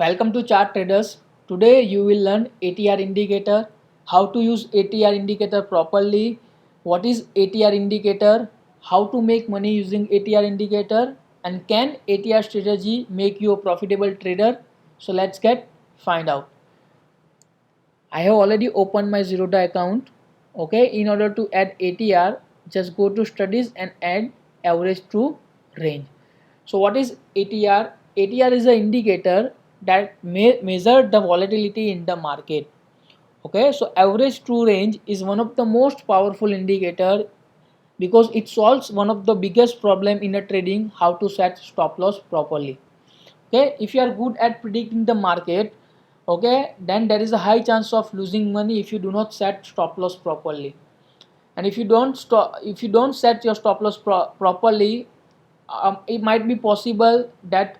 Welcome to Chart Traders. Today you will learn ATR indicator, how to use ATR indicator properly, what is ATR indicator, how to make money using ATR indicator, and can ATR strategy make you a profitable trader. So let's get find out. I have already opened my Zerodha account. Okay, in order to add ATR, just go to studies and add average true range. So what is ATR? ATR is an indicator that may measure the volatility in the market. Okay, so average true range is one of the most powerful indicator because it solves one of the biggest problem in a trading, how to set stop loss properly. Okay, if you are good at predicting the market, okay, then there is a high chance of losing money if you do not set stop loss properly. And if you don't set your stop loss properly, it might be possible that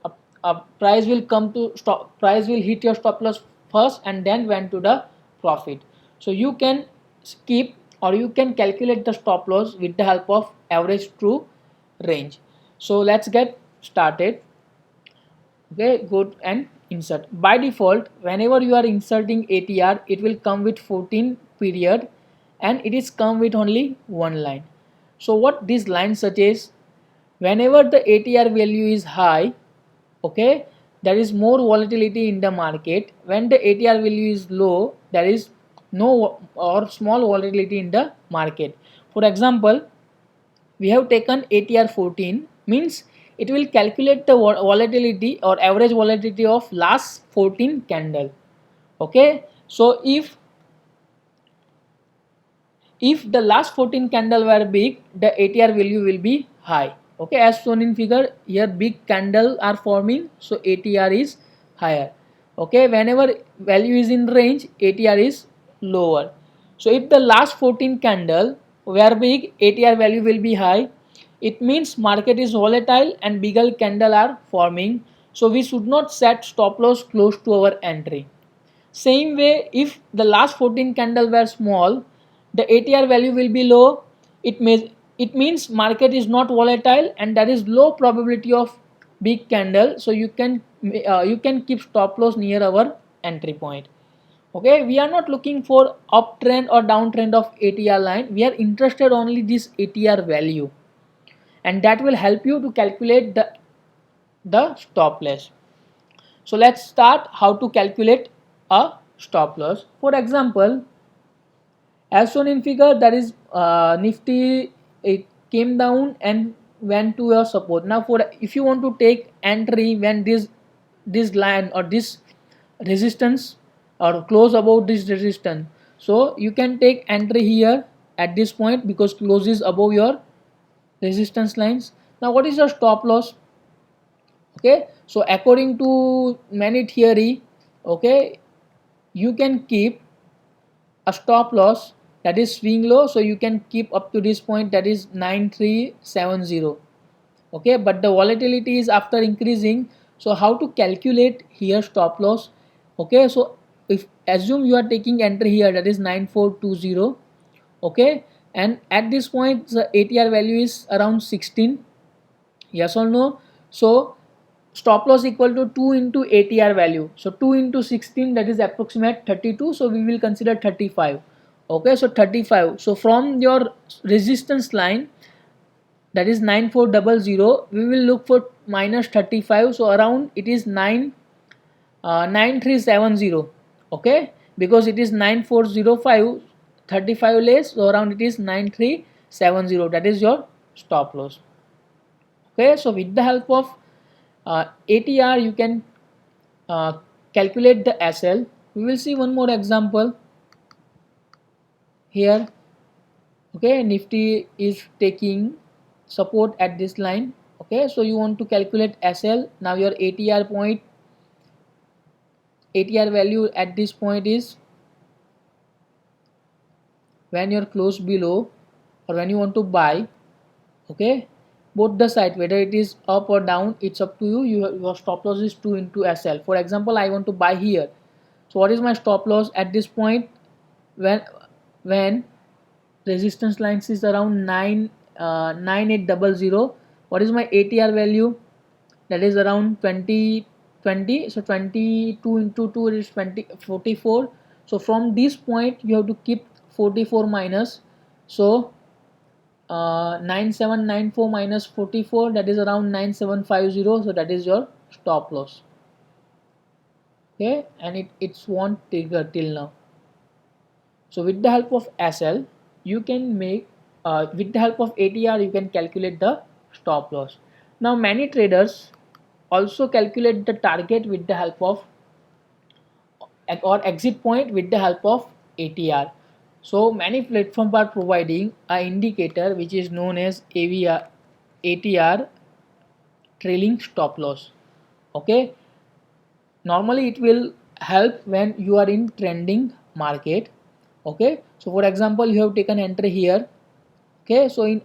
a, a price will come to stop price will hit your stop loss first and then went to the profit. So you can skip or you can calculate the stop loss with the help of average true range. So let's get started. Okay, go and insert. By default, whenever you are inserting ATR, it will come with 14 period and it is come with only one line. So what this line suggests, whenever the ATR value is high, okay, there is more volatility in the market. When the ATR value is low, there is no or small volatility in the market. For example, we have taken ATR 14, means it will calculate the volatility or average volatility of last 14 candle. Okay, so if the last 14 candle were big, the ATR value will be high. Okay, as shown in figure here, big candle are forming, so ATR is higher. Okay, whenever value is in range, ATR is lower. So if the last 14 candle were big, ATR value will be high. It means market is volatile and bigger candle are forming, so we should not set stop loss close to our entry. Same way, if the last 14 candle were small, the ATR value will be low. It means market is not volatile and there is low probability of big candle. So you can keep stop loss near our entry point. Okay, we are not looking for uptrend or downtrend of ATR line. We are interested only this ATR value, and that will help you to calculate the stop loss. So let's start how to calculate a stop loss. For example, as shown in figure, that is Nifty, it came down and went to your support. Now for if you want to take entry when this line or this resistance or close above this resistance, so you can take entry here at this point because close is above your resistance lines. Now what is your stop loss? Okay, so according to many theory, okay, you can keep a stop loss that is swing low, so you can keep up to this point, that is 9370. Okay, but the volatility is after increasing, so how to calculate here stop loss? Okay, so if assume you are taking entry here, that is 9420. Okay, and at this point the ATR value is around 16, yes or no? So stop loss equal to 2 into ATR value, so 2 into 16, that is approximate 32, so we will consider 35. Okay, so 35, so from your resistance line, that is 9400, we will look for minus 35, so around it is 9370. Okay, because it is 9405, 35 less, so around it is 9370, that is your stop loss. Okay, so with the help of ATR you can calculate the SL. We will see one more example here. Okay, Nifty is taking support at this line. Okay, so you want to calculate SL. Now your ATR value at this point is when you're close below or when you want to buy. Okay, both the side, whether it is up or down, it's up to you. Your stop loss is 2 into SL. For example, I want to buy here, so what is my stop loss at this point? When resistance lines is around 9800, what is my ATR value? That is around 20 20, so 22 into 2 is 20, 44. So from this point you have to keep 44 minus, so 9794 minus 44, that is around 9750, so that is your stop loss. Okay, and it's won't trigger till now. So with the help of SL you can make, with the help of ATR you can calculate the stop loss. Now many traders also calculate the target with the help of, or exit point with the help of ATR. So many platforms are providing an indicator which is known as AVR, ATR, trailing stop loss. Okay, normally it will help when you are in trending market. Okay, so for example you have taken entry here. Okay, so in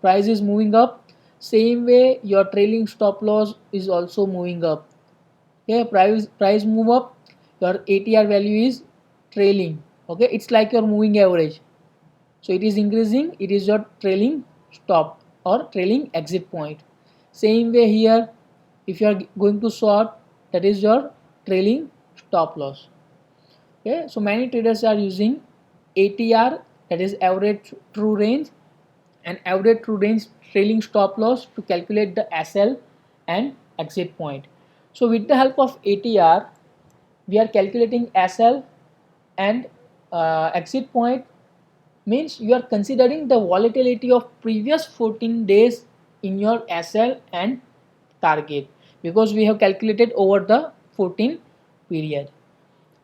price is moving up, same way your trailing stop loss is also moving up. Okay, price move up, your ATR value is trailing. Okay, it's like your moving average, so it is increasing, it is your trailing stop or trailing exit point. Same way here, if you are going to short, that is your trailing stop loss. Okay, so many traders are using ATR, that is average true range, and average true range trailing stop loss to calculate the SL and exit point. So with the help of ATR we are calculating SL and exit point, means you are considering the volatility of previous 14 days in your SL and target, because we have calculated over the 14 period.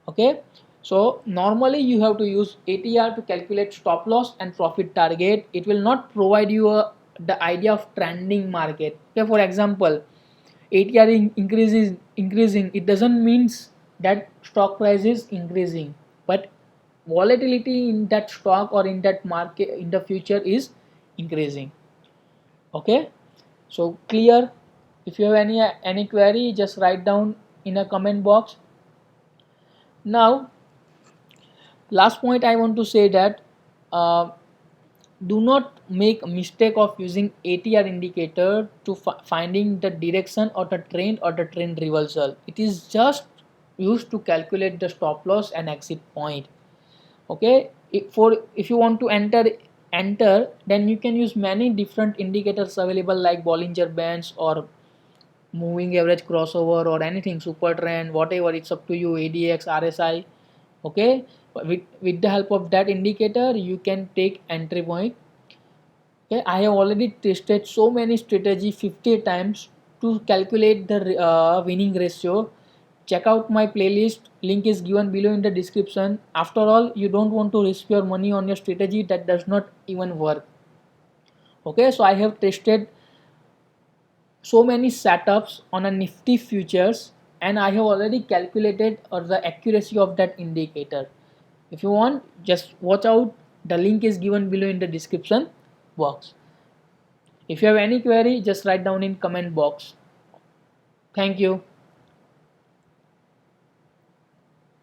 Okay, so normally you have to use ATR to calculate stop loss and profit target. It will not provide you the idea of trending market. Okay, for example, ATR increases increasing, it doesn't means that stock price is increasing, but volatility in that stock or in that market in the future is increasing. Okay, so clear? If you have any query, just write down in a comment box. Now last point I want to say that, uh, do not make a mistake of using ATR indicator to finding the direction or the trend or the trend reversal. It is just used to calculate the stop loss and exit point. Okay, if you want to enter, then you can use many different indicators available like Bollinger Bands or moving average crossover or anything, super trend, whatever, it's up to you, ADX, RSI. Okay, with the help of that indicator you can take entry point. Okay, I have already tested so many strategy 50 times to calculate the winning ratio. Check out my playlist, link is given below in the description. After all, you don't want to risk your money on your strategy that does not even work. Okay, so I have tested so many setups on a Nifty futures, and I have already calculated or the accuracy of that indicator. If you want, just watch out, the link is given below in the description box. If you have any query, just write down in comment box. Thank you.